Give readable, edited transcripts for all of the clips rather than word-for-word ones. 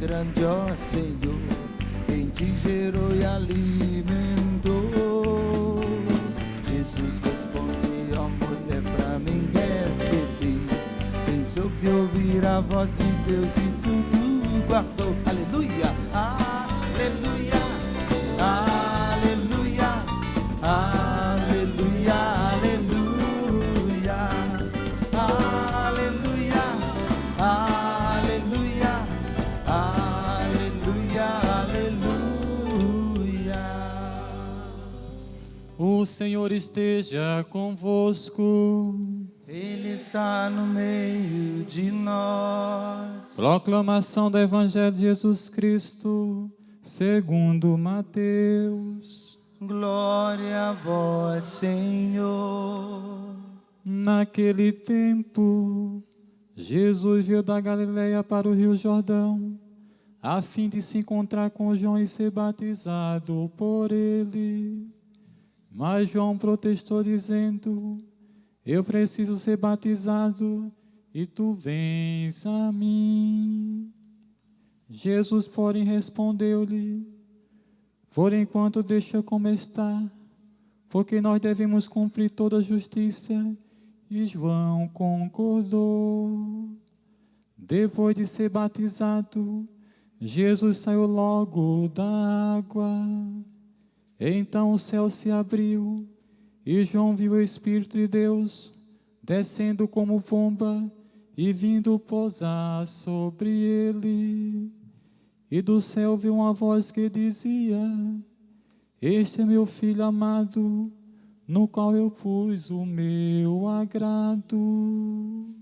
grande, ó Senhor, quem te gerou e alimentou. Jesus responde, ó mulher, pra mim é feliz quem soube ouvir a voz de Deus e tudo guardou. Aleluia, aleluia, aleluia, aleluia, aleluia, aleluia, aleluia, aleluia, aleluia. O Senhor esteja convosco. Ele está no meio de nós. Proclamação do Evangelho de Jesus Cristo, segundo Mateus. Glória a vós, Senhor. Naquele tempo, Jesus veio da Galileia para o Rio Jordão, a fim de se encontrar com João e ser batizado por ele. Mas João protestou, dizendo: eu preciso ser batizado, e tu vens a mim. Jesus, porém, respondeu-lhe: por enquanto deixa como está, porque nós devemos cumprir toda a justiça. E João concordou. Depois de ser batizado, Jesus saiu logo da água. Então o céu se abriu, e João viu o Espírito de Deus descendo como pomba e vindo pousar sobre ele. E do céu veio uma voz que dizia: este é meu Filho amado, no qual eu pus o meu agrado.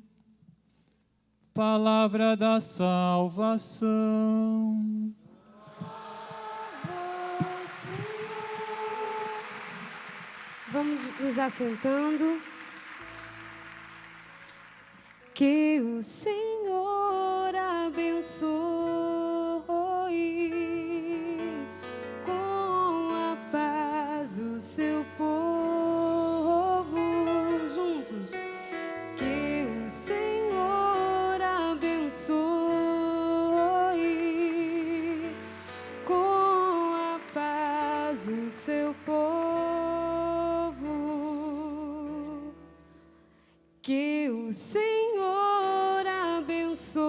Palavra da salvação. Vamos nos assentando. Que o Senhor abençoe com a paz o seu povo. Juntos. Que o Senhor abençoe com a paz o seu povo. Que o Senhor abençoe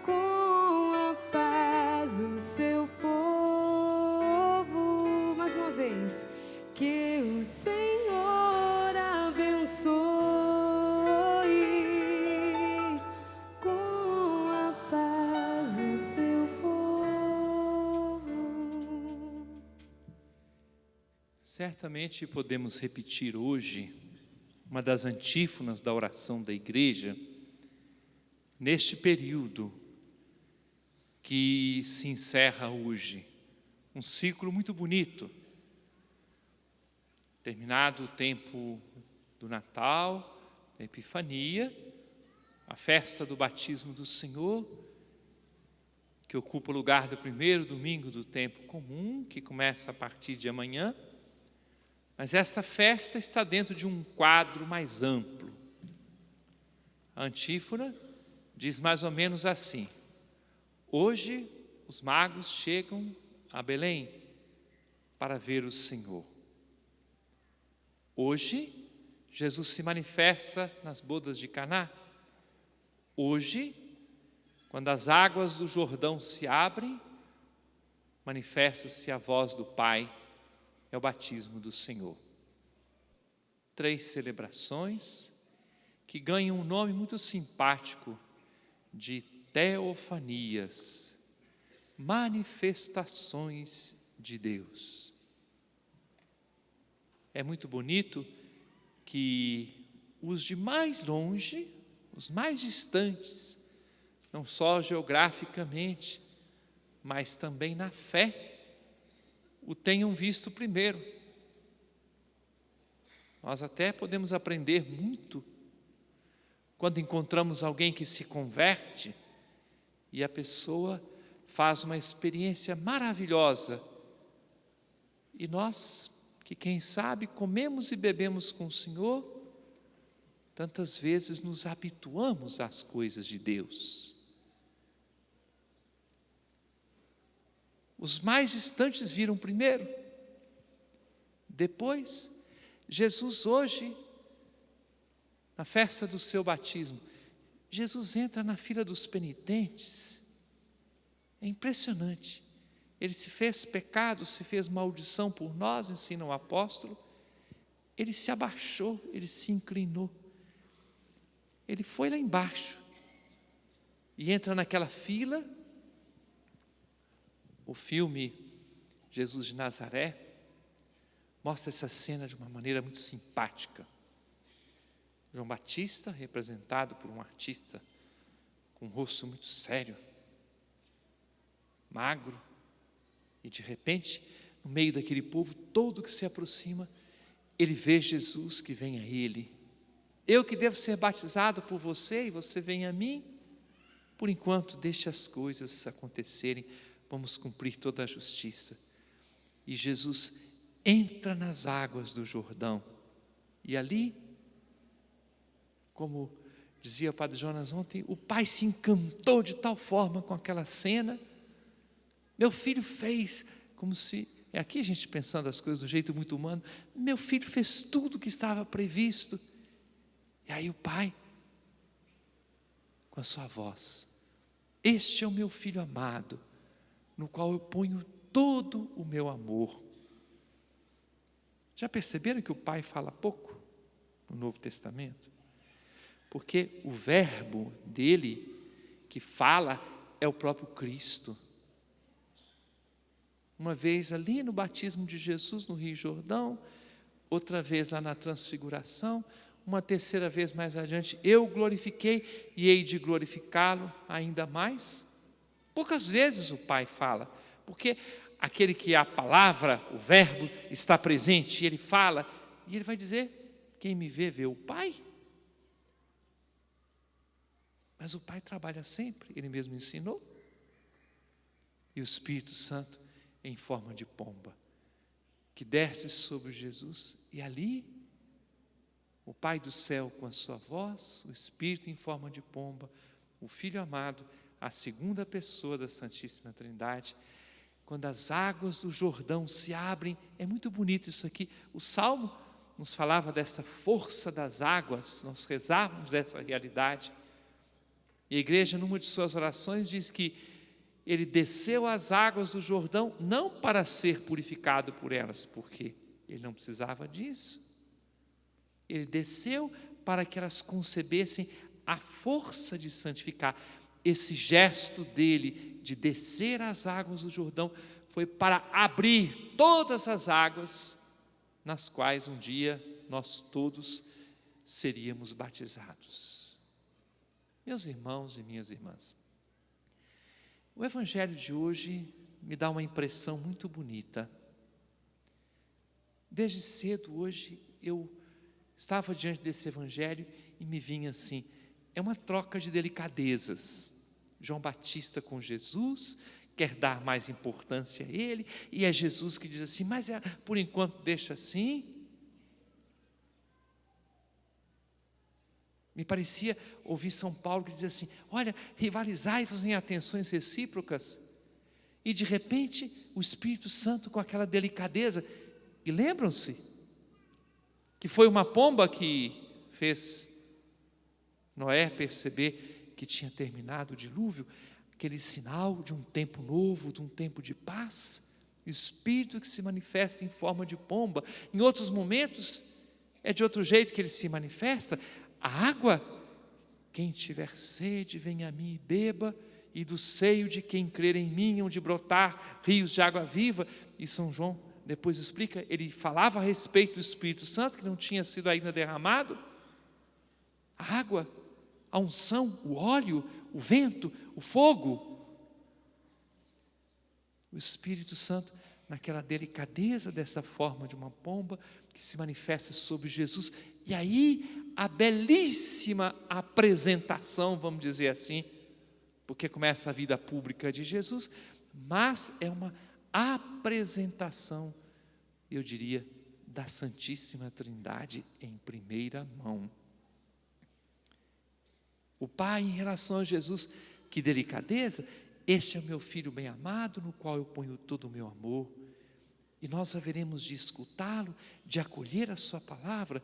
com a paz o seu povo. Mais uma vez. Que o Senhor abençoe com a paz o seu povo. Certamente podemos repetir hoje uma das antífonas da oração da igreja, neste período que se encerra hoje, um ciclo muito bonito. Terminado o tempo do Natal, da Epifania, a festa do batismo do Senhor, que ocupa o lugar do primeiro domingo do tempo comum, que começa a partir de amanhã. Mas esta festa está dentro de um quadro mais amplo. A antífona diz mais ou menos assim: hoje os magos chegam a Belém para ver o Senhor. Hoje Jesus se manifesta nas bodas de Caná. Hoje, quando as águas do Jordão se abrem, manifesta-se a voz do Pai. É o batismo do Senhor. 3 celebrações que ganham um nome muito simpático de teofanias, manifestações de Deus. É muito bonito que os de mais longe, os mais distantes, não só geograficamente, mas também na fé, o tenham visto primeiro. Nós até podemos aprender muito quando encontramos alguém que se converte e a pessoa faz uma experiência maravilhosa. E nós, que quem sabe comemos e bebemos com o Senhor, tantas vezes nos habituamos às coisas de Deus. Os mais distantes viram primeiro. Depois, Jesus hoje, na festa do seu batismo, Jesus entra na fila dos penitentes. É impressionante. Ele se fez pecado, se fez maldição por nós, ensina o apóstolo. Ele se abaixou, ele se inclinou. Ele foi lá embaixo e entra naquela fila. O filme Jesus de Nazaré mostra essa cena de uma maneira muito simpática. João Batista, representado por um artista com um rosto muito sério, magro, e de repente, no meio daquele povo todo que se aproxima, ele vê Jesus que vem a ele. Eu que devo ser batizado por você e você vem a mim? Por enquanto, deixe as coisas acontecerem, vamos cumprir toda a justiça. E Jesus entra nas águas do Jordão, e ali, como dizia o Padre Jonas ontem, o pai se encantou de tal forma com aquela cena. Meu filho fez, como se, é aqui a gente pensando as coisas do jeito muito humano, meu filho fez tudo o que estava previsto. E aí o pai, com a sua voz, este é o meu filho amado, no qual eu ponho todo o meu amor. Já perceberam que o pai fala pouco no Novo Testamento? Porque o verbo dele que fala é o próprio Cristo. Uma vez ali no batismo de Jesus no Rio Jordão, outra vez lá na transfiguração, uma terceira vez mais adiante, eu o glorifiquei e hei de glorificá-lo ainda mais. Poucas vezes o Pai fala, porque aquele que é a palavra, o verbo, está presente, e ele fala, e ele vai dizer, quem me vê, vê o Pai. Mas o Pai trabalha sempre, ele mesmo ensinou. E o Espírito Santo em forma de pomba, que desce sobre Jesus, e ali, o Pai do céu com a sua voz, o Espírito em forma de pomba, o Filho amado, a segunda pessoa da Santíssima Trindade, quando as águas do Jordão se abrem, é muito bonito isso aqui, o Salmo nos falava dessa força das águas, nós rezávamos essa realidade, e a igreja numa de suas orações diz que ele desceu às águas do Jordão, não para ser purificado por elas, porque ele não precisava disso, ele desceu para que elas concebessem a força de santificar. Esse gesto dele de descer às águas do Jordão foi para abrir todas as águas nas quais um dia nós todos seríamos batizados. Meus irmãos e minhas irmãs, o Evangelho de hoje me dá uma impressão muito bonita. Desde cedo hoje eu estava diante desse Evangelho e me vinha assim, é uma troca de delicadezas. João Batista com Jesus, quer dar mais importância a ele, e é Jesus que diz assim, mas por enquanto deixa assim. Me parecia ouvir São Paulo que dizia assim, olha, rivalizai-vos em atenções recíprocas, e de repente o Espírito Santo com aquela delicadeza, e lembram-se que foi uma pomba que fez Noé perceber que tinha terminado o dilúvio, aquele sinal de um tempo novo, de um tempo de paz, o Espírito que se manifesta em forma de pomba. Em outros momentos é de outro jeito que ele se manifesta. A água, quem tiver sede, venha a mim e beba, e do seio de quem crer em mim hão de brotar rios de água viva. E São João depois explica, ele falava a respeito do Espírito Santo, que não tinha sido ainda derramado. A água, a unção, o óleo, o vento, o fogo. O Espírito Santo, naquela delicadeza dessa forma de uma pomba, que se manifesta sobre Jesus. E aí, a belíssima apresentação, vamos dizer assim, porque começa a vida pública de Jesus, mas é uma apresentação, eu diria, da Santíssima Trindade em primeira mão. O pai em relação a Jesus, que delicadeza, este é o meu filho bem amado, no qual eu ponho todo o meu amor. E nós haveremos de escutá-lo, de acolher a sua palavra.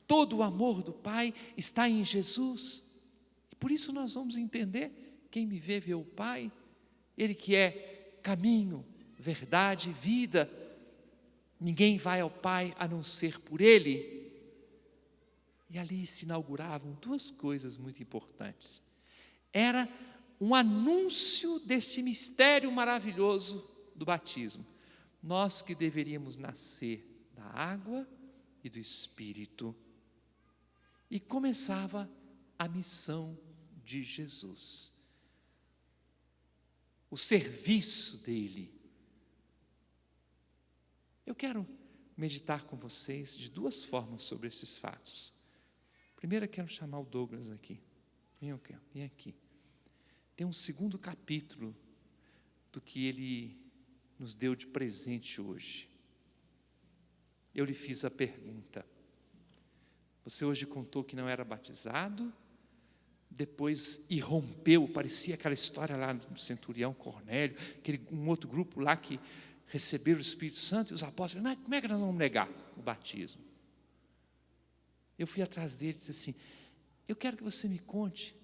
Todo o amor do Pai está em Jesus. E por isso nós vamos entender, quem me vê o Pai, Ele que é caminho, verdade e vida. Ninguém vai ao Pai a não ser por Ele. E ali se inauguravam duas coisas muito importantes. Era um anúncio desse mistério maravilhoso do batismo. Nós que deveríamos nascer da água e do Espírito. E começava a missão de Jesus. O serviço dele. Eu quero meditar com vocês de duas formas sobre esses fatos. Primeiro eu quero chamar o Douglas aqui. Vem aqui. Tem um segundo capítulo do que ele nos deu de presente hoje. Eu lhe fiz a pergunta. Você hoje contou que não era batizado, depois irrompeu, parecia aquela história lá do centurião Cornélio, um outro grupo lá que receberam o Espírito Santo, e os apóstolos, mas como é que nós vamos negar o batismo? Eu fui atrás dele e disse assim, eu quero que você me conte,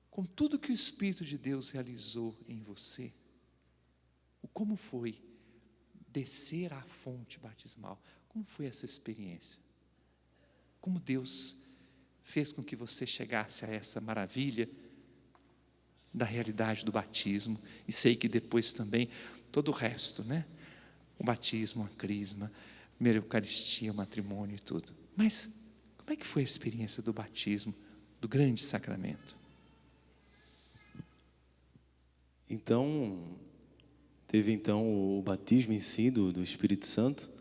com tudo que o Espírito de Deus realizou em você, como foi descer à fonte batismal, como foi essa experiência? Como Deus fez com que você chegasse a essa maravilha da realidade do batismo, e sei que depois também todo o resto, né? O batismo, a crisma, a primeira Eucaristia, o matrimônio e tudo. Mas como é que foi a experiência do batismo, do grande sacramento? Teve então o batismo em si do Espírito Santo,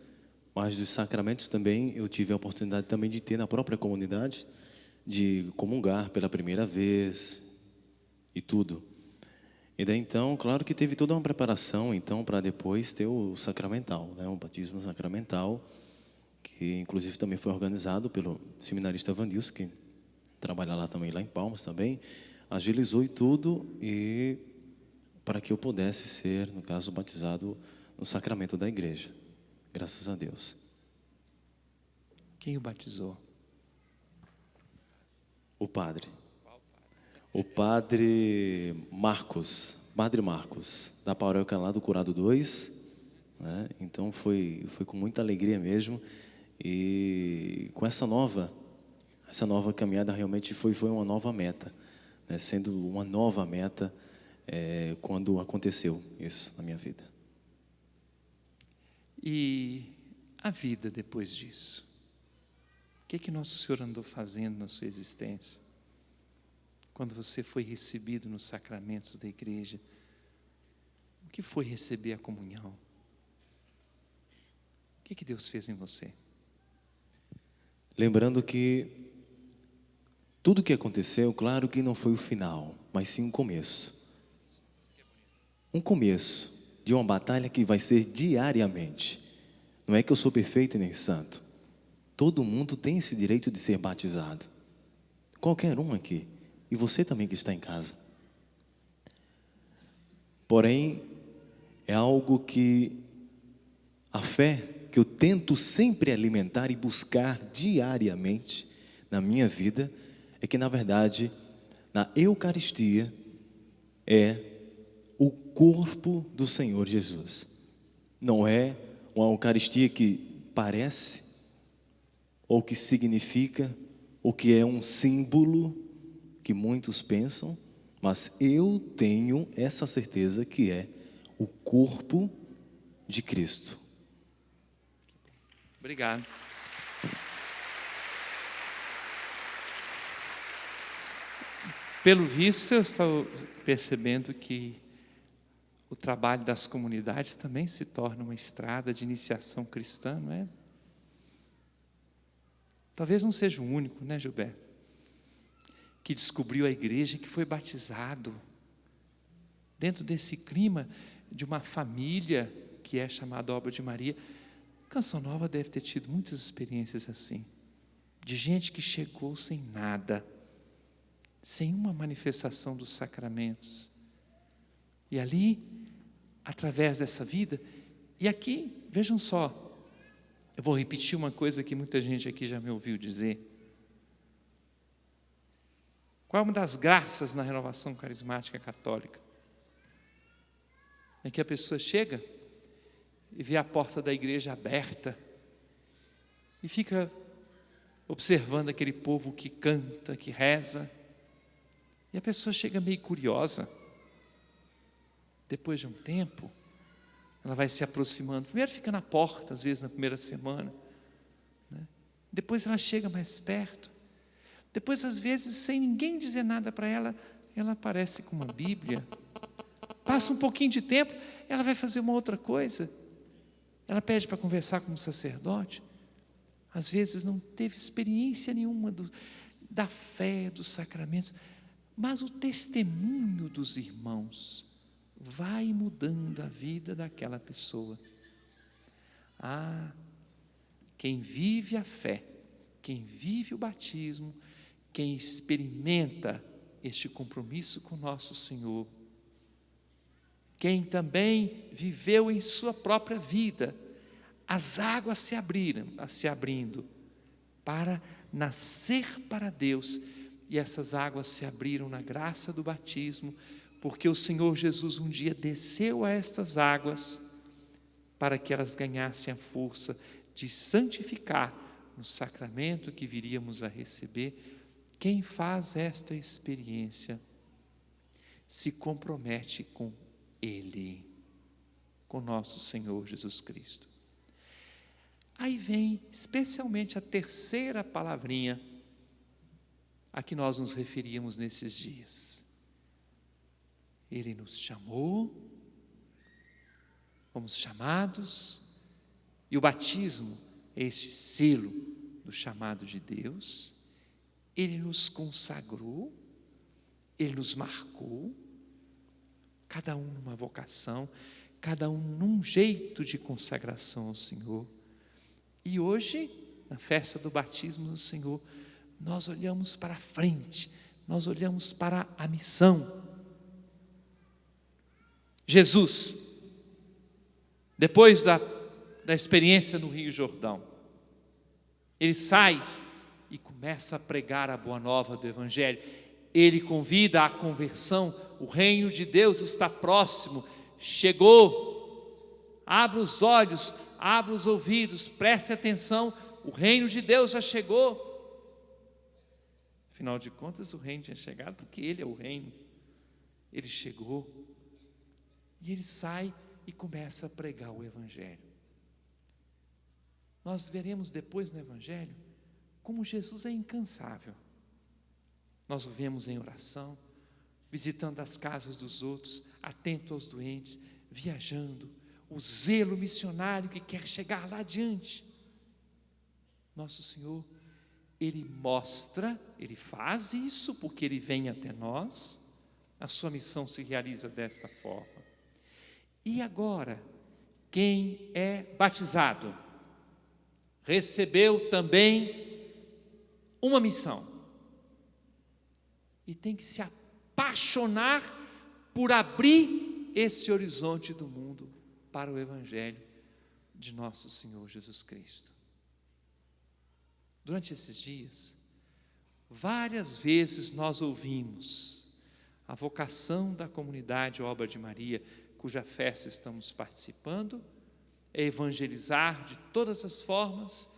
mas dos sacramentos também eu tive a oportunidade também de ter na própria comunidade, de comungar pela primeira vez e tudo. E daí então, claro que teve toda uma preparação então para depois ter o sacramental, né, o batismo sacramental, que inclusive também foi organizado pelo seminarista Vandilson, que trabalha lá também, lá em Palmas também, agilizou e tudo, e para que eu pudesse ser, no caso, batizado no sacramento da igreja. Graças a Deus. Quem o batizou? O padre. O padre Marcos, da paróquia lá do Curado 2. Né? Então foi com muita alegria mesmo. E com essa nova caminhada realmente foi uma nova meta. Né? Sendo uma nova meta quando aconteceu isso na minha vida. E a vida depois disso? O que Nosso Senhor andou fazendo na sua existência? Quando você foi recebido nos sacramentos da igreja, o que foi receber a comunhão? O que Deus fez em você? Lembrando que tudo que aconteceu, claro que não foi o final, mas sim um começo. Um começo de uma batalha que vai ser diariamente. Não é que eu sou perfeito nem santo. Todo mundo tem esse direito de ser batizado. Qualquer um aqui. E você também que está em casa. Porém, é algo que a fé que eu tento sempre alimentar e buscar diariamente na minha vida é que, na verdade, na Eucaristia é o corpo do Senhor Jesus. Não é uma Eucaristia que parece, ou que significa, ou que é um símbolo que muitos pensam, mas eu tenho essa certeza que é o corpo de Cristo. Obrigado. Pelo visto, eu estou percebendo que o trabalho das comunidades também se torna uma estrada de iniciação cristã, não é? Talvez não seja o único, né, Gilberto? Que descobriu a igreja, que foi batizado dentro desse clima de uma família que é chamada Obra de Maria. Canção Nova deve ter tido muitas experiências assim, de gente que chegou sem nada sem uma manifestação dos sacramentos. E ali, através dessa vida, e aqui, vejam só, eu vou repetir uma coisa que muita gente aqui já me ouviu dizer. Qual é uma das graças na renovação carismática católica? É que a pessoa chega e vê a porta da igreja aberta e fica observando aquele povo que canta, que reza, e a pessoa chega meio curiosa. Depois de um tempo, ela vai se aproximando. Primeiro fica na porta, às vezes na primeira semana, né? Depois ela chega mais perto. Depois, às vezes, sem ninguém dizer nada para ela, ela aparece com uma Bíblia. Passa um pouquinho de tempo, ela vai fazer uma outra coisa. Ela pede para conversar com um sacerdote. Às vezes não teve experiência nenhuma da fé, dos sacramentos, mas o testemunho dos irmãos vai mudando a vida daquela pessoa. Quem vive a fé, quem vive o batismo, quem experimenta este compromisso com nosso Senhor, quem também viveu em sua própria vida as águas se abrindo para nascer para Deus, e essas águas se abriram na graça do batismo, porque o Senhor Jesus um dia desceu a estas águas para que elas ganhassem a força de santificar no sacramento que viríamos a receber. Quem faz esta experiência se compromete com Ele, com nosso Senhor Jesus Cristo. Aí vem especialmente a terceira palavrinha a que nós nos referíamos nesses dias. Ele nos chamou, fomos chamados, e o batismo é este selo do chamado de Deus. Ele nos consagrou, Ele nos marcou, cada um numa vocação, cada um num jeito de consagração ao Senhor. E hoje, na festa do batismo do Senhor, nós olhamos para a frente, nós olhamos para a missão. Jesus, depois da experiência no Rio Jordão, ele sai e começa a pregar a boa nova do Evangelho. Ele convida à conversão. O reino de Deus está próximo, chegou. Abra os olhos, abra os ouvidos, preste atenção, o reino de Deus já chegou. Afinal de contas, o reino tinha chegado porque Ele é o reino. Ele chegou e ele sai e começa a pregar o Evangelho. Nós veremos depois no Evangelho como Jesus é incansável. Nós o vemos em oração, visitando as casas dos outros, atento aos doentes, viajando, o zelo missionário que quer chegar lá adiante. Nosso Senhor, Ele mostra, Ele faz isso porque Ele vem até nós, a sua missão se realiza desta forma. E agora, quem é batizado, recebeu também uma missão. E tem que se apaixonar por abrir esse horizonte do mundo para o Evangelho de nosso Senhor Jesus Cristo. Durante esses dias, várias vezes nós ouvimos a vocação da comunidade Obra de Maria, cuja festa estamos participando, é evangelizar de todas as formas,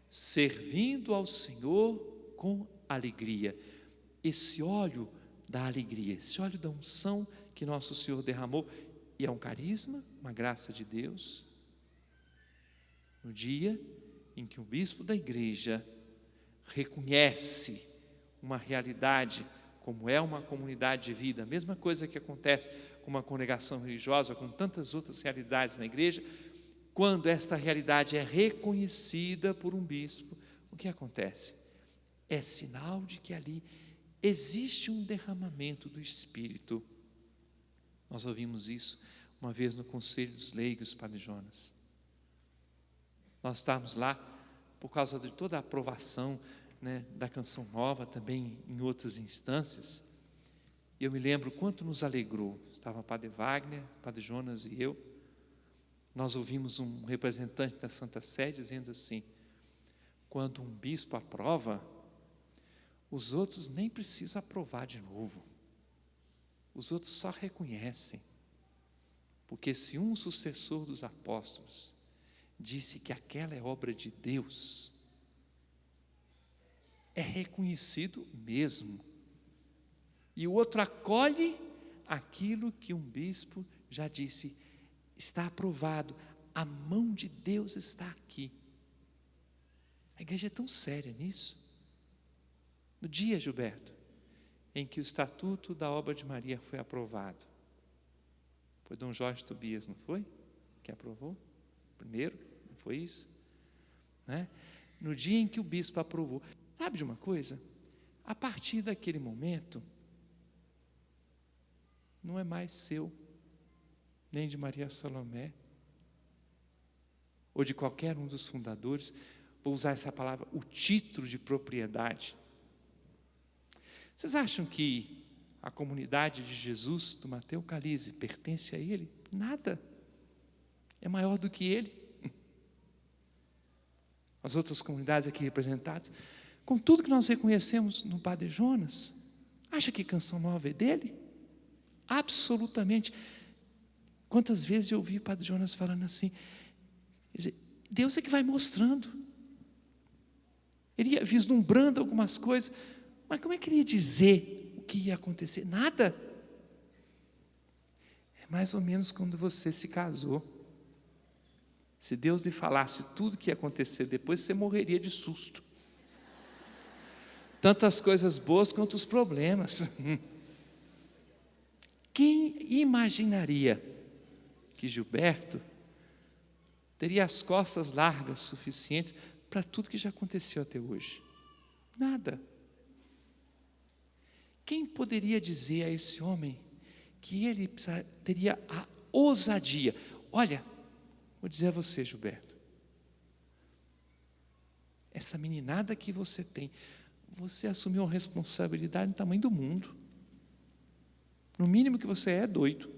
servindo ao Senhor com alegria. Esse óleo da alegria, esse óleo da unção que nosso Senhor derramou, e é um carisma, uma graça de Deus. No dia em que o bispo da igreja reconhece uma realidade, como é uma comunidade de vida, a mesma coisa que acontece com uma congregação religiosa, com tantas outras realidades na igreja, quando esta realidade é reconhecida por um bispo, o que acontece? É sinal de que ali existe um derramamento do Espírito. Nós ouvimos isso uma vez no Conselho dos Leigos, Padre Jonas. Nós estávamos lá por causa de toda a aprovação né, da Canção Nova, também em outras instâncias. E eu me lembro quanto nos alegrou. Estava o Padre Wagner, o Padre Jonas e eu. Nós ouvimos um representante da Santa Sé dizendo assim: quando um bispo aprova, os outros nem precisam aprovar de novo. Os outros só reconhecem. Porque se um sucessor dos apóstolos disse que aquela é obra de Deus, é reconhecido mesmo. E o outro acolhe aquilo que um bispo já disse: está aprovado, a mão de Deus está aqui. A igreja é tão séria nisso. No dia, Gilberto, em que o Estatuto da Obra de Maria foi aprovado, foi Dom Jorge Tobias, não foi? Que aprovou? Primeiro, não foi isso? Né? No dia em que o bispo aprovou, sabe de uma coisa? A partir daquele momento, não é mais seu, nem de Maria Salomé, ou de qualquer um dos fundadores. Vou usar essa palavra, o título de propriedade. Vocês acham que a comunidade de Jesus, do Mateu Calize, pertence a ele? Nada. É maior do que ele. As outras comunidades aqui representadas, com tudo que nós reconhecemos no Padre Jonas, acha que Canção Nova é dele? Absolutamente. Quantas vezes eu ouvi o Padre Jonas falando assim, quer dizer, Deus é que vai mostrando. Ele ia vislumbrando algumas coisas, mas como é que ele ia dizer o que ia acontecer? Nada. É mais ou menos quando você se casou. Se Deus lhe falasse tudo o que ia acontecer depois, você morreria de susto. Tanto as coisas boas quanto os problemas. Quem imaginaria que Gilberto teria as costas largas suficientes para tudo que já aconteceu até hoje? Nada. Quem poderia dizer a esse homem que ele teria a ousadia? Olha, vou dizer a você, Gilberto, essa meninada que você tem, você assumiu uma responsabilidade do tamanho do mundo. No mínimo que você é doido.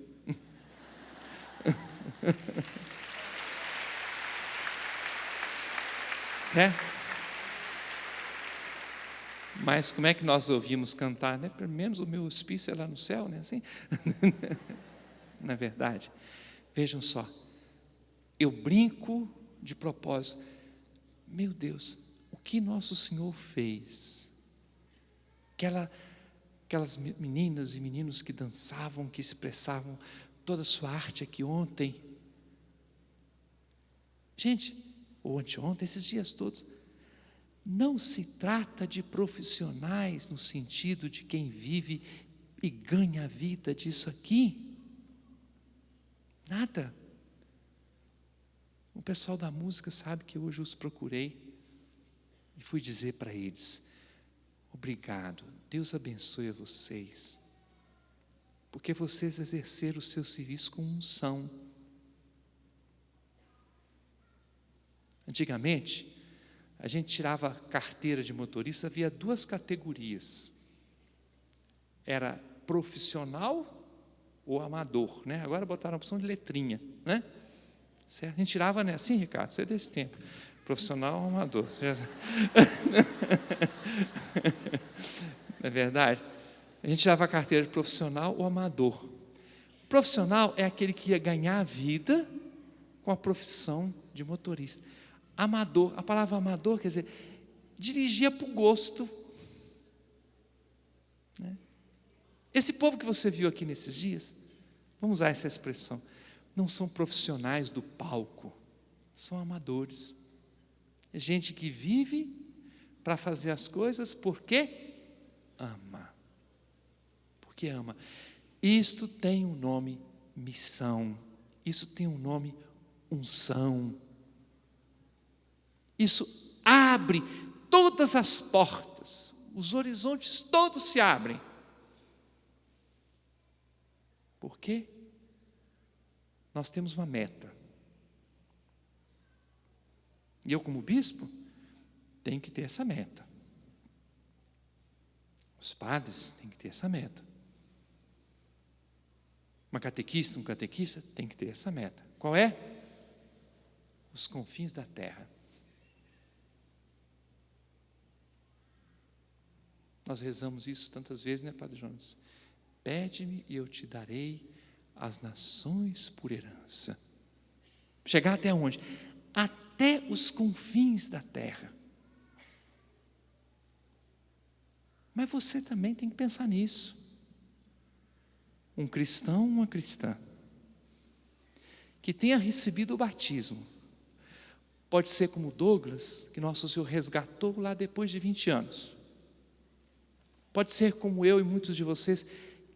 Certo? Mas como é que nós ouvimos cantar, né? Pelo menos o meu hospício é lá no céu, né? Assim? Na verdade, vejam só, eu brinco de propósito. Meu Deus, o que nosso Senhor fez? Aquelas meninas e meninos que dançavam, que expressavam toda a sua arte aqui ontem. Gente, ou anteontem, esses dias todos, não se trata de profissionais no sentido de quem vive e ganha a vida disso aqui. Nada. O pessoal da música sabe que hoje os procurei e fui dizer para eles: obrigado, Deus abençoe a vocês, porque vocês exerceram o seu serviço com unção. Antigamente, a gente tirava carteira de motorista, havia duas categorias. Era profissional ou amador, né? Agora botaram a opção de letrinha, né? Certo? A gente tirava, né? Assim, Ricardo, você é desse tempo. Profissional ou amador. Não é verdade? A gente tirava a carteira de profissional ou amador. O profissional é aquele que ia ganhar a vida com a profissão de motorista. Amador, a palavra amador quer dizer, dirigia por gosto. Né? Esse povo que você viu aqui nesses dias, vamos usar essa expressão, não são profissionais do palco, são amadores. É gente que vive para fazer as coisas porque ama. Porque ama. Isto tem um nome missão. Isso tem um nome unção. Isso abre todas as portas. Os horizontes todos se abrem. Por quê? Nós temos uma meta. E eu, como bispo, tenho que ter essa meta. Os padres têm que ter essa meta. Um catequista tem que ter essa meta. Qual é? Os confins da terra. Nós rezamos isso tantas vezes, né, Padre Jonas? Pede-me e eu te darei as nações por herança. Chegar até onde? Até os confins da terra. Mas você também tem que pensar nisso. Um cristão, uma cristã, que tenha recebido o batismo, pode ser como Douglas, que Nosso Senhor resgatou lá depois de 20 anos. Pode ser como eu e muitos de vocês,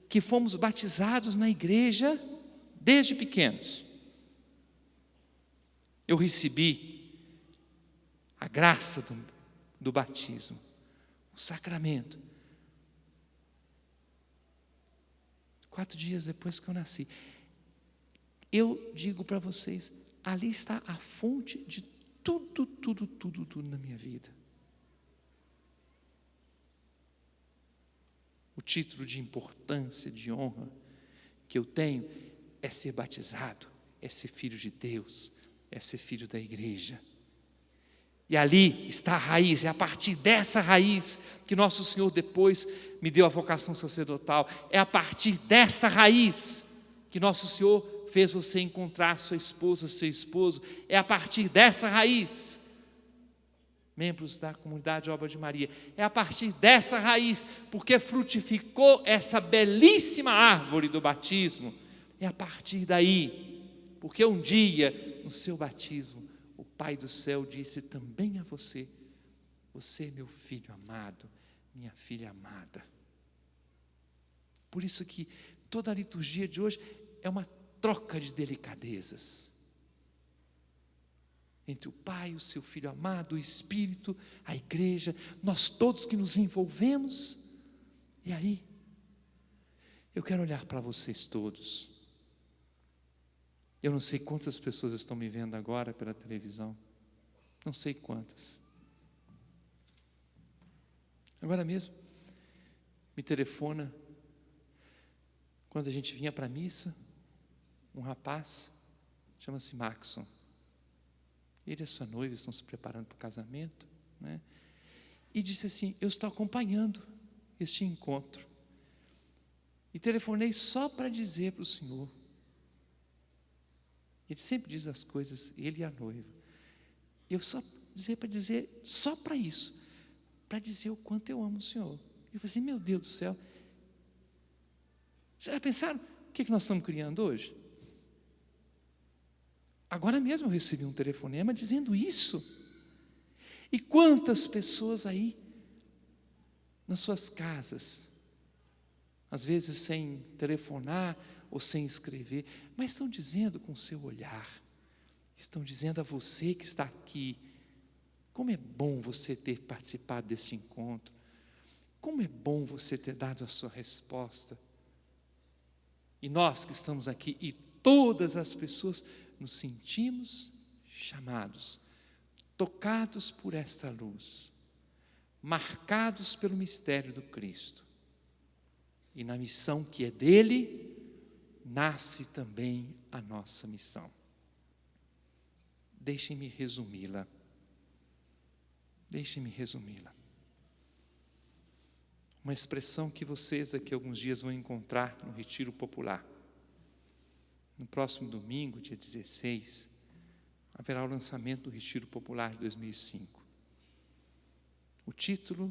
que fomos batizados na igreja desde pequenos. Eu recebi a graça do batismo, o sacramento. 4 dias depois que eu nasci. Eu digo para vocês, ali está a fonte de tudo na minha vida. O título de importância, de honra que eu tenho é ser batizado, é ser filho de Deus, é ser filho da igreja. E ali está a raiz, é a partir dessa raiz que Nosso Senhor depois me deu a vocação sacerdotal. É a partir desta raiz que Nosso Senhor fez você encontrar sua esposa, seu esposo. É a partir dessa raiz, membros da comunidade Obra de Maria, é a partir dessa raiz, porque frutificou essa belíssima árvore do batismo. É a partir daí, porque um dia, no seu batismo, o Pai do céu disse também a você: você é meu filho amado, minha filha amada. Por isso que toda a liturgia de hoje é uma troca de delicadezas entre o Pai, o seu Filho amado, o Espírito, a igreja, nós todos que nos envolvemos. E aí, eu quero olhar para vocês todos. Eu não sei quantas pessoas estão me vendo agora pela televisão, não sei quantas. Agora mesmo, me telefona, quando a gente vinha para a missa, um rapaz, chama-se Maxon. Ele e a sua noiva estão se preparando para o casamento, né? E disse assim: eu estou acompanhando este encontro. E telefonei só para dizer para o senhor. Ele sempre diz as coisas, ele e a noiva. Eu só para dizer, só para isso, para dizer o quanto eu amo o senhor. Eu falei assim: meu Deus do céu. Já pensaram o que nós estamos criando hoje? Agora mesmo eu recebi um telefonema dizendo isso. E quantas pessoas aí, nas suas casas, às vezes sem telefonar ou sem escrever, mas estão dizendo com o seu olhar, estão dizendo a você que está aqui: como é bom você ter participado desse encontro, como é bom você ter dado a sua resposta. E nós que estamos aqui, e todas as pessoas, nos sentimos chamados, tocados por esta luz, marcados pelo mistério do Cristo. E na missão que é dele, nasce também a nossa missão. Deixem-me resumi-la. Deixem-me resumi-la. Uma expressão que vocês daqui a alguns dias vão encontrar no Retiro Popular. No próximo domingo, dia 16, haverá o lançamento do Retiro Popular de 2005. O título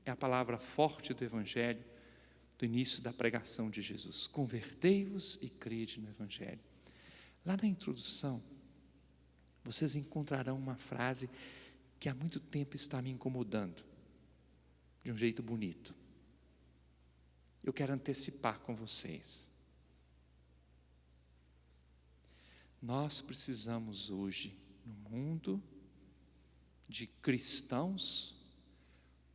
é a palavra forte do Evangelho, do início da pregação de Jesus: convertei-vos e crede no Evangelho. Lá na introdução, vocês encontrarão uma frase que há muito tempo está me incomodando, de um jeito bonito. Eu quero antecipar com vocês. Nós precisamos hoje, no mundo, de cristãos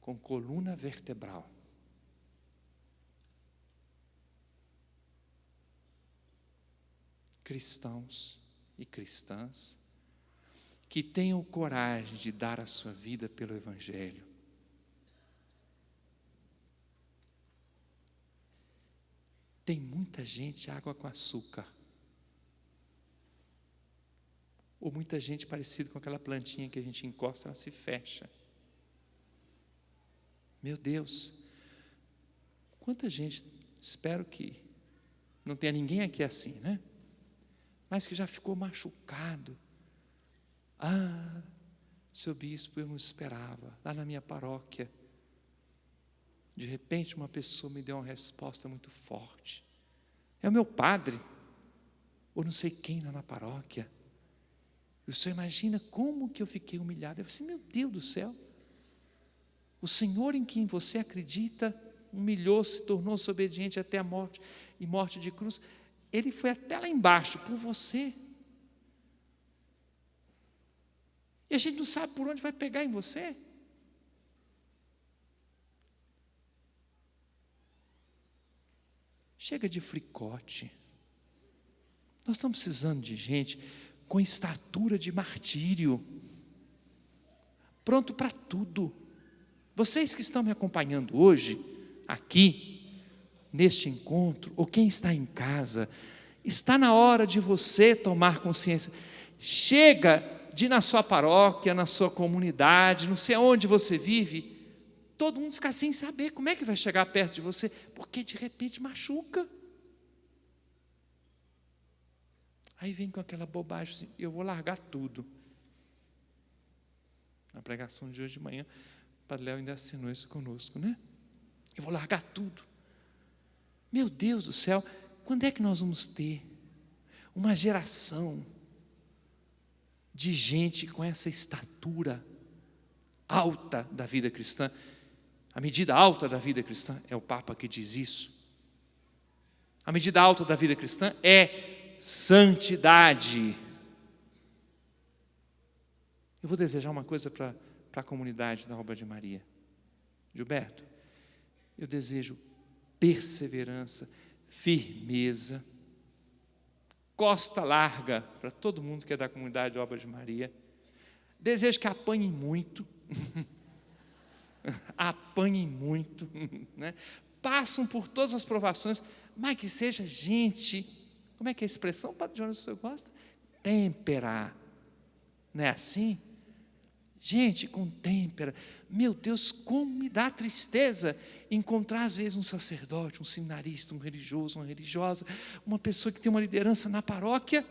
com coluna vertebral. Cristãos e cristãs que tenham coragem de dar a sua vida pelo Evangelho. Tem muita gente água com açúcar. Ou muita gente parecida com aquela plantinha que a gente encosta, ela se fecha. Meu Deus, quanta gente, espero que não tenha ninguém aqui assim, né? Mas que já ficou machucado. Ah, seu bispo, eu não esperava, lá na minha paróquia. De repente, uma pessoa me deu uma resposta muito forte. É o meu padre, ou não sei quem lá na paróquia. E o senhor imagina como que eu fiquei humilhado. Eu falei assim, meu Deus do céu. O Senhor em quem você acredita humilhou-se, tornou-se obediente até a morte, e morte de cruz. Ele foi até lá embaixo por você. E a gente não sabe por onde vai pegar em você. Chega de fricote. Nós estamos precisando de gente com estatura de martírio, pronto para tudo. Vocês que estão me acompanhando hoje, aqui, neste encontro, ou quem está em casa, está na hora de você tomar consciência. Chega de na sua paróquia, na sua comunidade, não sei onde você vive, todo mundo ficar sem saber como é que vai chegar perto de você, porque de repente machuca. Aí vem com aquela bobagem assim, eu vou largar tudo. Na pregação de hoje de manhã, o Padre Léo ainda assinou isso conosco, né? Eu vou largar tudo. Meu Deus do céu, quando é que nós vamos ter uma geração de gente com essa estatura alta da vida cristã? A medida alta da vida cristã, é o Papa que diz isso. A medida alta da vida cristã é santidade. Eu vou desejar uma coisa para a comunidade da obra de Maria. Gilberto, eu desejo perseverança, firmeza, costa larga para todo mundo que é da comunidade da obra de Maria. Desejo que apanhem muito. Apanhem muito, né? Passam por todas as provações, mas que seja gente, como é que é a expressão, Padre Jonas, o senhor gosta? Têmpera, não é assim? Gente com têmpera. Meu Deus, como me dá tristeza encontrar às vezes um sacerdote, um seminarista, um religioso, uma religiosa, uma pessoa que tem uma liderança na paróquia.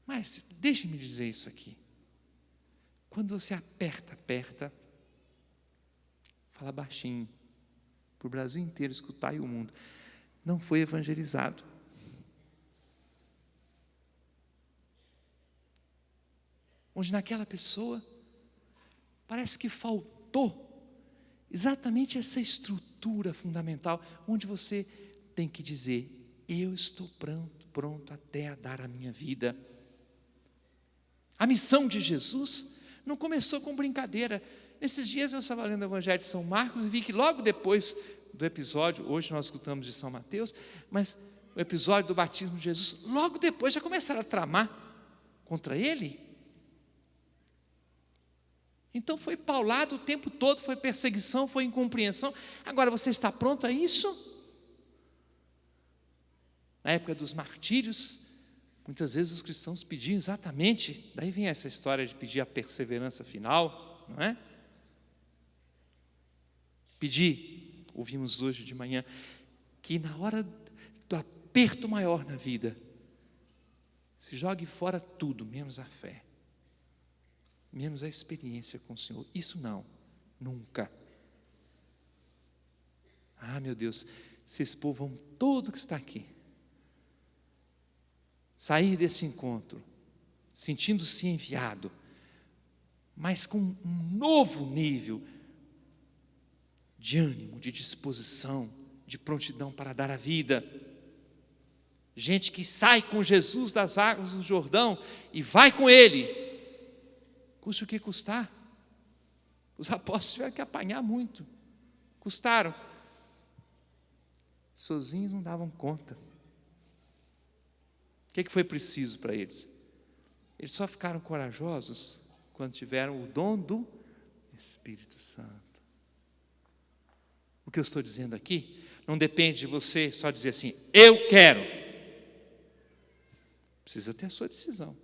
Mas deixe-me dizer isso aqui. Quando você aperta, fala baixinho, para o Brasil inteiro escutar e o mundo, não foi evangelizado. Onde naquela pessoa parece que faltou exatamente essa estrutura fundamental, onde você tem que dizer, eu estou pronto até a dar a minha vida. A missão de Jesus não começou com brincadeira. Nesses dias eu estava lendo o Evangelho de São Marcos e vi que logo depois do episódio, hoje nós escutamos de São Mateus, mas o episódio do batismo de Jesus, logo depois já começaram a tramar contra ele. Então foi paulado o tempo todo, foi perseguição, foi incompreensão. Agora você está pronto a isso? Na época dos martírios, muitas vezes os cristãos pediam exatamente, daí vem essa história de pedir a perseverança final, não é? Pedir, ouvimos hoje de manhã, que na hora do aperto maior na vida, se jogue fora tudo, menos a fé, menos a experiência com o Senhor. Isso não, nunca. Ah, meu Deus, se esse povo todo que está aqui sair desse encontro, sentindo-se enviado, mas com um novo nível de ânimo, de disposição, de prontidão para dar a vida. Gente que sai com Jesus das águas do Jordão e vai com Ele, custe o que custar. Os apóstolos tiveram que apanhar muito, custaram. Sozinhos não davam conta. O que foi preciso para eles? Eles só ficaram corajosos quando tiveram o dom do Espírito Santo. O que eu estou dizendo aqui, não depende de você só dizer assim, eu quero. Precisa ter a sua decisão.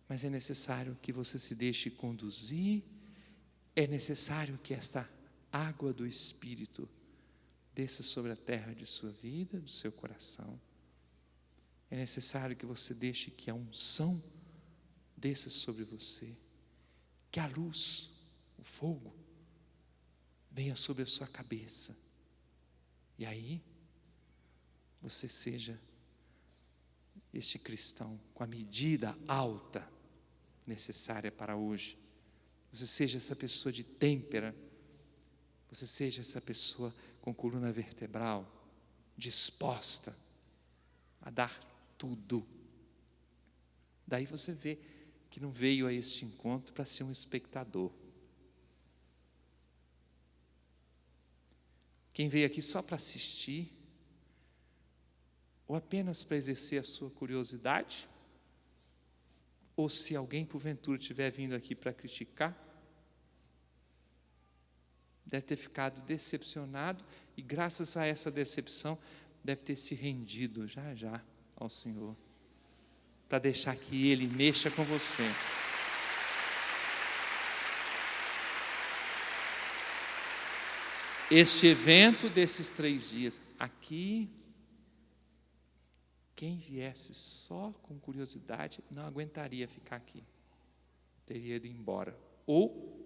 Mas é necessário que você se deixe conduzir, é necessário que esta água do Espírito desça sobre a terra de sua vida, do seu coração. É necessário que você deixe que a unção desça sobre você, que a luz, o fogo, venha sobre a sua cabeça. E aí, você seja este cristão com a medida alta necessária para hoje. Você seja essa pessoa de têmpera, você seja essa pessoa com coluna vertebral, disposta a dar tudo. Daí você vê que não veio a este encontro para ser um espectador. Quem veio aqui só para assistir, ou apenas para exercer a sua curiosidade, ou se alguém porventura estiver vindo aqui para criticar, deve ter ficado decepcionado e graças a essa decepção deve ter se rendido já ao Senhor, para deixar que Ele mexa com você. Este evento desses 3 dias, aqui, quem viesse só com curiosidade não aguentaria ficar aqui, teria ido embora. Ou,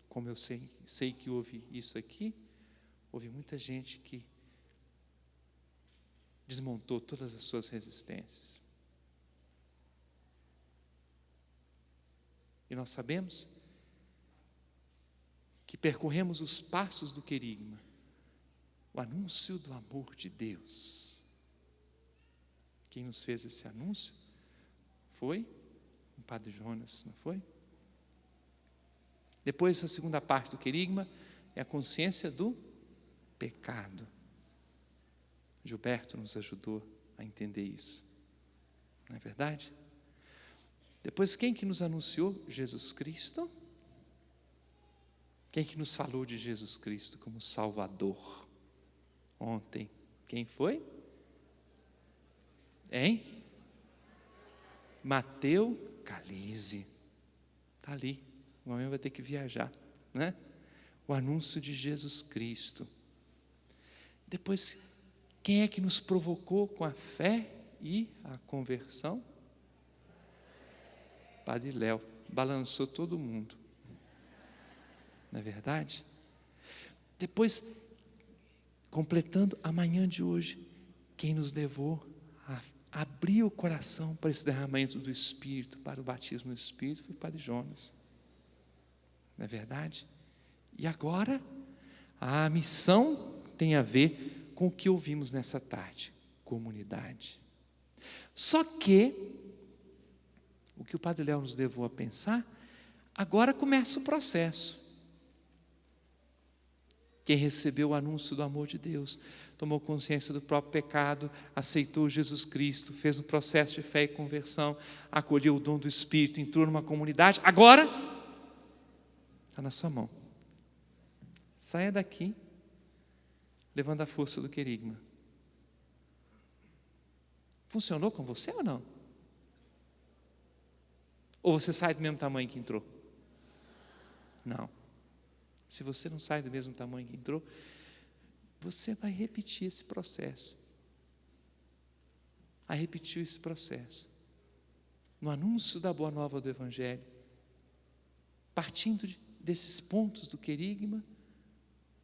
como eu sei que houve isso aqui, houve muita gente que desmontou todas as suas resistências. E nós sabemos que percorremos os passos do querigma, o anúncio do amor de Deus. Quem nos fez esse anúncio foi o Padre Jonas, não foi? Depois, a segunda parte do querigma é a consciência do pecado. Gilberto nos ajudou a entender isso, não é verdade? Depois, quem que nos anunciou? Jesus Cristo. Quem que nos falou de Jesus Cristo como Salvador? Ontem, quem foi? Hein? Mateu Calise. Está ali, o homem vai ter que viajar, né? O anúncio de Jesus Cristo. Depois, quem é que nos provocou com a fé e a conversão? Padre Léo, balançou todo mundo. Não é verdade? Depois, completando a manhã de hoje, quem nos levou a abrir o coração para esse derramamento do Espírito, para o batismo do Espírito, foi o Padre Jonas. Não é verdade? E agora, a missão tem a ver com o que ouvimos nessa tarde, comunidade. Só que, o que o Padre Léo nos levou a pensar, agora começa o processo. Quem recebeu o anúncio do amor de Deus, tomou consciência do próprio pecado, aceitou Jesus Cristo, fez um processo de fé e conversão, acolheu o dom do Espírito, entrou numa comunidade, agora está na sua mão. Saia daqui, levando a força do querigma. Funcionou com você ou não? Ou você sai do mesmo tamanho que entrou? Não. Se você não sai do mesmo tamanho que entrou, você vai repetir esse processo. Vai repetir esse processo. No anúncio da boa nova do Evangelho, partindo desses pontos do querigma,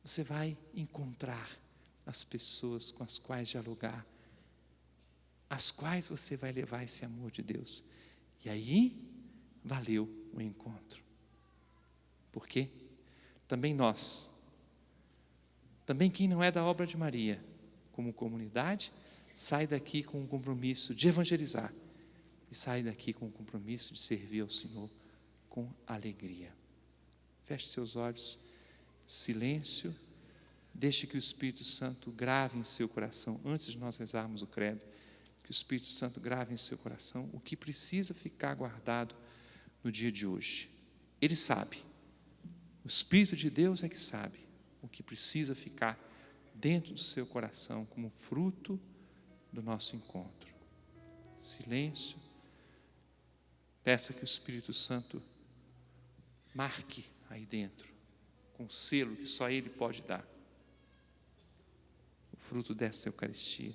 você vai encontrar as pessoas com as quais dialogar, às quais você vai levar esse amor de Deus. E aí, valeu o encontro. Por quê? Também nós, também quem não é da obra de Maria, como comunidade, sai daqui com um compromisso de evangelizar e sai daqui com um compromisso de servir ao Senhor com alegria. Feche seus olhos, silêncio, deixe que o Espírito Santo grave em seu coração, antes de nós rezarmos o credo, que o Espírito Santo grave em seu coração o que precisa ficar guardado no dia de hoje. Ele sabe. O Espírito de Deus é que sabe o que precisa ficar dentro do seu coração como fruto do nosso encontro. Silêncio. Peça que o Espírito Santo marque aí dentro, com o selo que só Ele pode dar, o fruto dessa Eucaristia,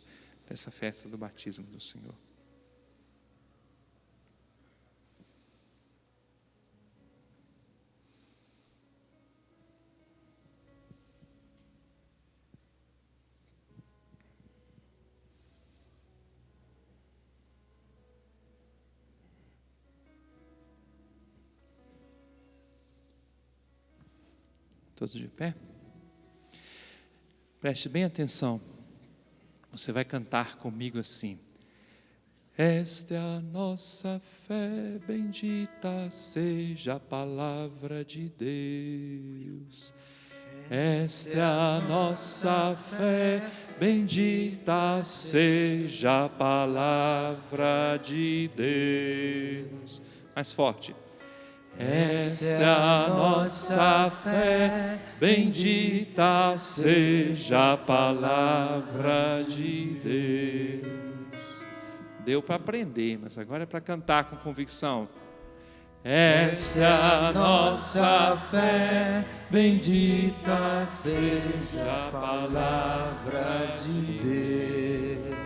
dessa festa do batismo do Senhor. Todos de pé? Preste bem atenção. Você vai cantar comigo assim: esta é a nossa fé, bendita seja a palavra de Deus. Esta é a nossa fé, bendita seja a palavra de Deus. Mais forte. Esta é a nossa fé, bendita seja a palavra de Deus. Deu para aprender, mas agora é para cantar com convicção. Esta é a nossa fé, bendita seja a palavra de Deus.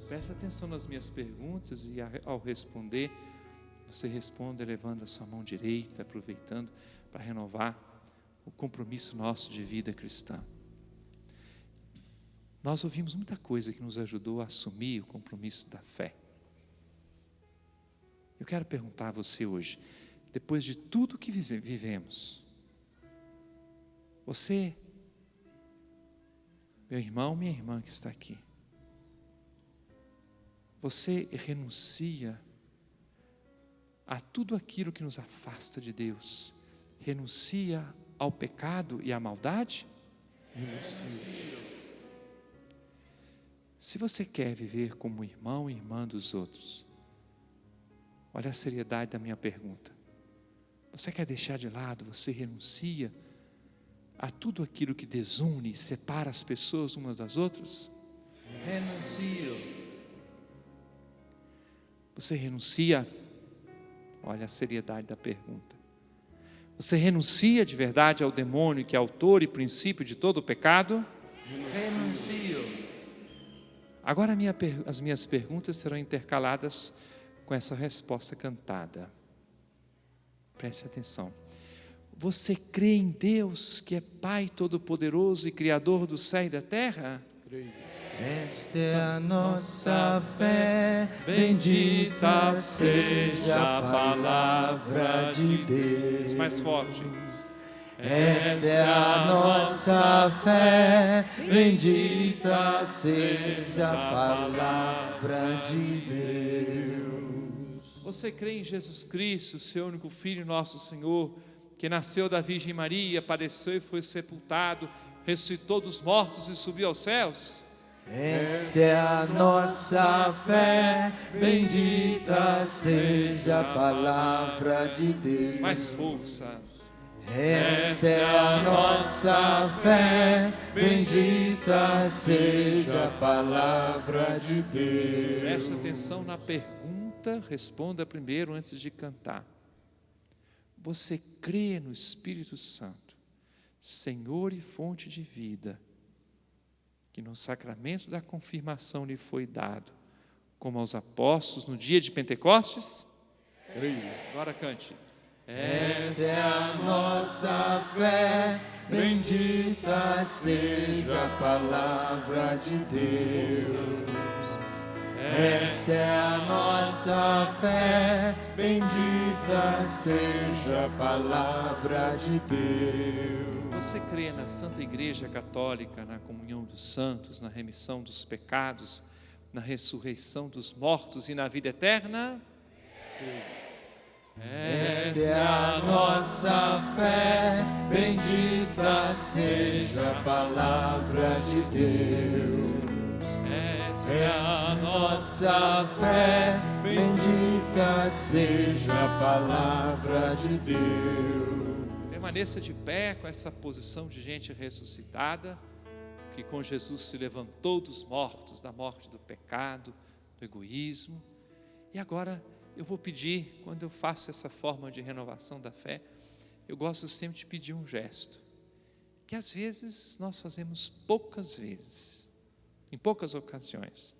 Presta atenção nas minhas perguntas e ao responder, você responde elevando a sua mão direita, aproveitando para renovar o compromisso nosso de vida cristã. Nós ouvimos muita coisa que nos ajudou a assumir o compromisso da fé. Eu quero perguntar a você hoje, depois de tudo que vivemos, você, meu irmão, minha irmã que está aqui, você renuncia a tudo aquilo que nos afasta de Deus, renuncia ao pecado e à maldade? Renuncio. Se você quer viver como irmão e irmã dos outros, olha a seriedade da minha pergunta. Você quer deixar de lado, você renuncia a tudo aquilo que desune, separa as pessoas umas das outras? Renuncio. Você renuncia? Olha a seriedade da pergunta. Você renuncia de verdade ao demônio que é autor e princípio de todo o pecado? Renuncio. Agora as minhas perguntas serão intercaladas com essa resposta cantada. Preste atenção. Você crê em Deus que é Pai Todo-Poderoso e Criador do céu e da terra? Creio. Esta é a nossa fé, bendita seja a palavra de Deus. Mais forte. Esta é a nossa fé, bendita seja a palavra de Deus. Você crê em Jesus Cristo, seu único Filho, nosso Senhor, que nasceu da Virgem Maria, padeceu e foi sepultado, ressuscitou dos mortos e subiu aos céus? Esta é a nossa fé, bendita seja a palavra de Deus. Mais força. Esta é a nossa fé, bendita seja a palavra de Deus. Preste atenção na pergunta, responda primeiro antes de cantar. Você crê no Espírito Santo, Senhor e fonte de vida, que no sacramento da confirmação lhe foi dado, como aos apóstolos no dia de Pentecostes? Creio. Agora cante. Esta é a nossa fé, bendita seja a palavra de Deus. Esta é a nossa fé, bendita seja a palavra de Deus. Você crê na Santa Igreja Católica, na comunhão dos santos, na remissão dos pecados, na ressurreição dos mortos e na vida eterna? Esta é a nossa fé, bendita seja a palavra de Deus. Esta é a nossa fé, bendita seja a palavra de Deus. permaneça de pé com essa posição de gente ressuscitada, que com Jesus se levantou dos mortos, da morte do pecado, do egoísmo. E agora eu vou pedir, quando eu faço essa forma de renovação da fé, eu gosto sempre de pedir um gesto, que às vezes nós fazemos poucas vezes, em poucas ocasiões.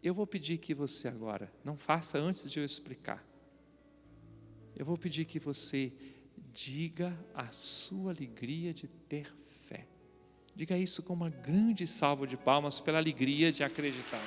Eu vou pedir que você agora, não faça antes de eu explicar, eu vou pedir que você diga a sua alegria de ter fé. Diga isso com uma grande salva de palmas pela alegria de acreditar.